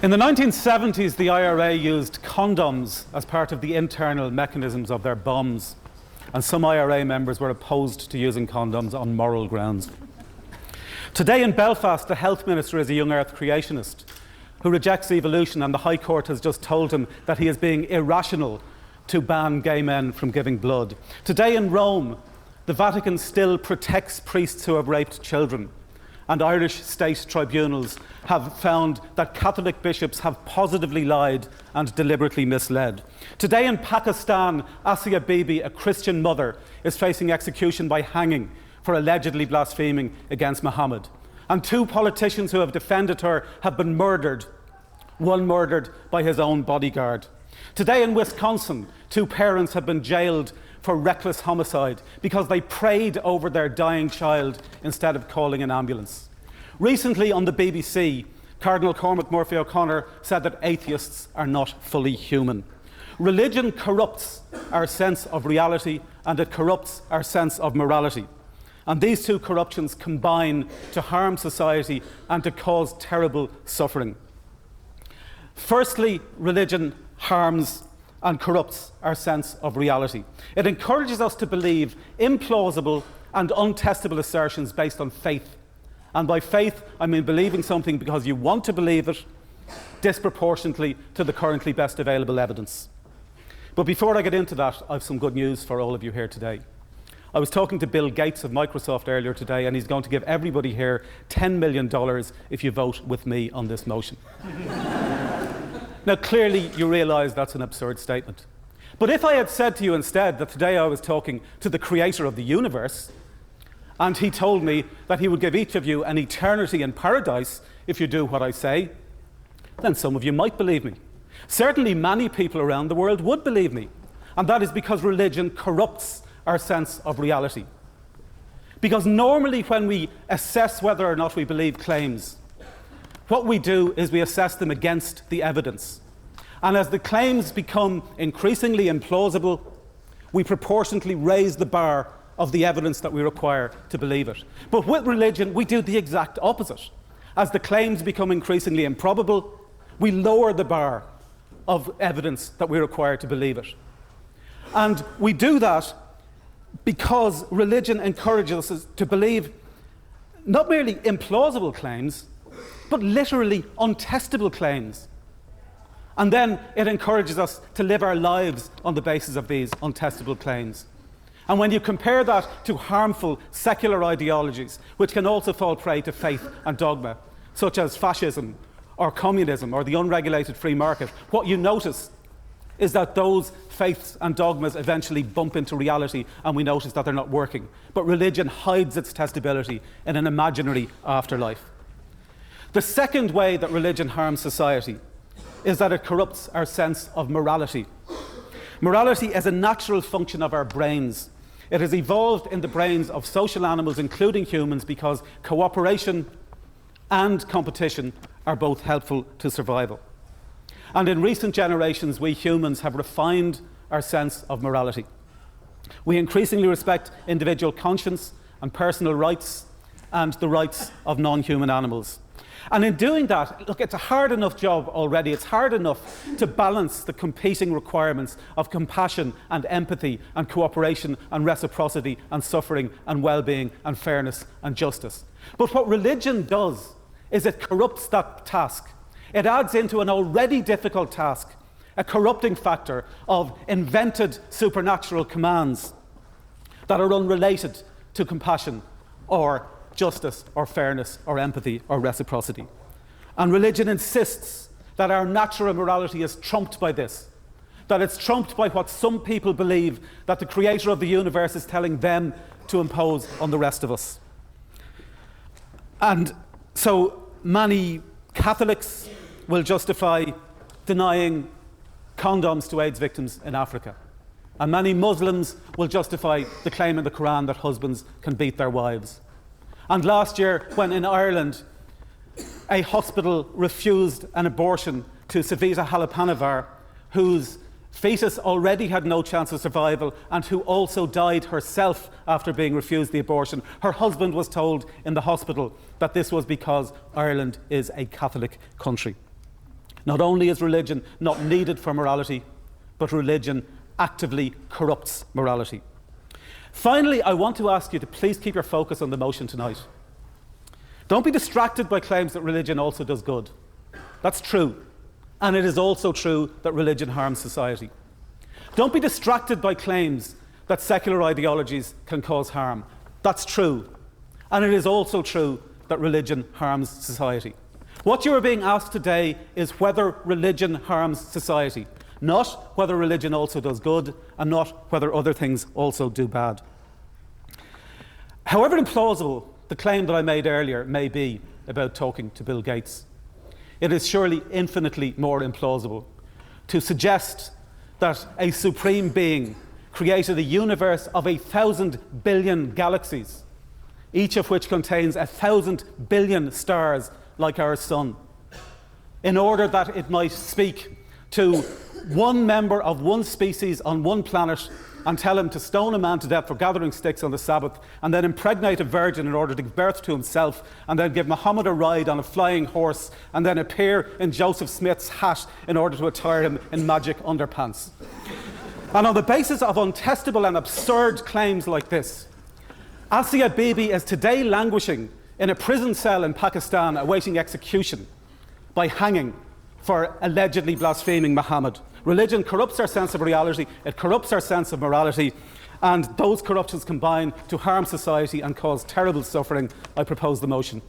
In the 1970s, the IRA used condoms as part of the internal mechanisms of their bombs, and some IRA members were opposed to using condoms on moral grounds. Today in Belfast, the health minister is a young earth creationist who rejects evolution, and the High Court has just told him that he is being irrational to ban gay men from giving blood. Today in Rome, the Vatican still protects priests who have raped children, and Irish state tribunals have found that Catholic bishops have positively lied and deliberately misled. Today in Pakistan, Asia Bibi, a Christian mother, is facing execution by hanging for allegedly blaspheming against Muhammad. And two politicians who have defended her have been murdered, one murdered by his own bodyguard. Today in Wisconsin, two parents have been jailed for reckless homicide because they prayed over their dying child instead of calling an ambulance. Recently on the BBC, Cardinal Cormac Murphy O'Connor said that atheists are not fully human. Religion corrupts our sense of reality, and it corrupts our sense of morality. And these two corruptions combine to harm society and to cause terrible suffering. Firstly, religion harms and corrupts our sense of reality. It encourages us to believe implausible and untestable assertions based on faith. And by faith, I mean believing something because you want to believe it disproportionately to the currently best available evidence. But before I get into that, I have some good news for all of you here today. I was talking to Bill Gates of Microsoft earlier today, and he's going to give everybody here $10 million if you vote with me on this motion. Now, clearly, you realise that's an absurd statement. But if I had said to you instead that today I was talking to the creator of the universe, and he told me that he would give each of you an eternity in paradise if you do what I say, then some of you might believe me. Certainly many people around the world would believe me. And that is because religion corrupts our sense of reality. Because normally when we assess whether or not we believe claims, what we do is we assess them against the evidence. And as the claims become increasingly implausible, we proportionately raise the bar of the evidence that we require to believe it. But with religion, we do the exact opposite. As the claims become increasingly improbable, we lower the bar of evidence that we require to believe it. And we do that because religion encourages us to believe not merely implausible claims, but literally untestable claims. And then it encourages us to live our lives on the basis of these untestable claims. And when you compare that to harmful secular ideologies, which can also fall prey to faith and dogma, such as fascism or communism or the unregulated free market, what you notice is that those faiths and dogmas eventually bump into reality, and we notice that they're not working. But religion hides its testability in an imaginary afterlife. The second way that religion harms society is that it corrupts our sense of morality. Morality is a natural function of our brains. It has evolved in the brains of social animals, including humans, because cooperation and competition are both helpful to survival. And in recent generations, we humans have refined our sense of morality. We increasingly respect individual conscience and personal rights and the rights of non-human animals. And in doing that, look, it's a hard enough job already. It's hard enough to balance the competing requirements of compassion and empathy and cooperation and reciprocity and suffering and well-being and fairness and justice. But what religion does is it corrupts that task. It adds into an already difficult task a corrupting factor of invented supernatural commands that are unrelated to compassion or justice or fairness or empathy or reciprocity. And religion insists that our natural morality is trumped by this, that it's trumped by what some people believe that the creator of the universe is telling them to impose on the rest of us. And so many Catholics will justify denying condoms to AIDS victims in Africa. And many Muslims will justify the claim in the Quran that husbands can beat their wives. And last year, when in Ireland a hospital refused an abortion to Savita Halappanavar, whose fetus already had no chance of survival and who also died herself after being refused the abortion, her husband was told in the hospital that this was because Ireland is a Catholic country. Not only is religion not needed for morality, but religion actively corrupts morality. Finally, I want to ask you to please keep your focus on the motion tonight. Don't be distracted by claims that religion also does good. That's true. And it is also true that religion harms society. Don't be distracted by claims that secular ideologies can cause harm. That's true. And it is also true that religion harms society. What you are being asked today is whether religion harms society, not whether religion also does good, and not whether other things also do bad. However implausible the claim that I made earlier may be about talking to Bill Gates, it is surely infinitely more implausible to suggest that a supreme being created a universe of 1,000 billion galaxies, each of which contains 1,000 billion stars like our sun, in order that it might speak to one member of one species on one planet and tell him to stone a man to death for gathering sticks on the Sabbath, and then impregnate a virgin in order to give birth to himself, and then give Muhammad a ride on a flying horse, and then appear in Joseph Smith's hat in order to attire him in magic underpants. And on the basis of untestable and absurd claims like this, Asia Bibi is today languishing in a prison cell in Pakistan awaiting execution by hanging for allegedly blaspheming Muhammad. Religion corrupts our sense of reality, it corrupts our sense of morality, and those corruptions combine to harm society and cause terrible suffering. I propose the motion.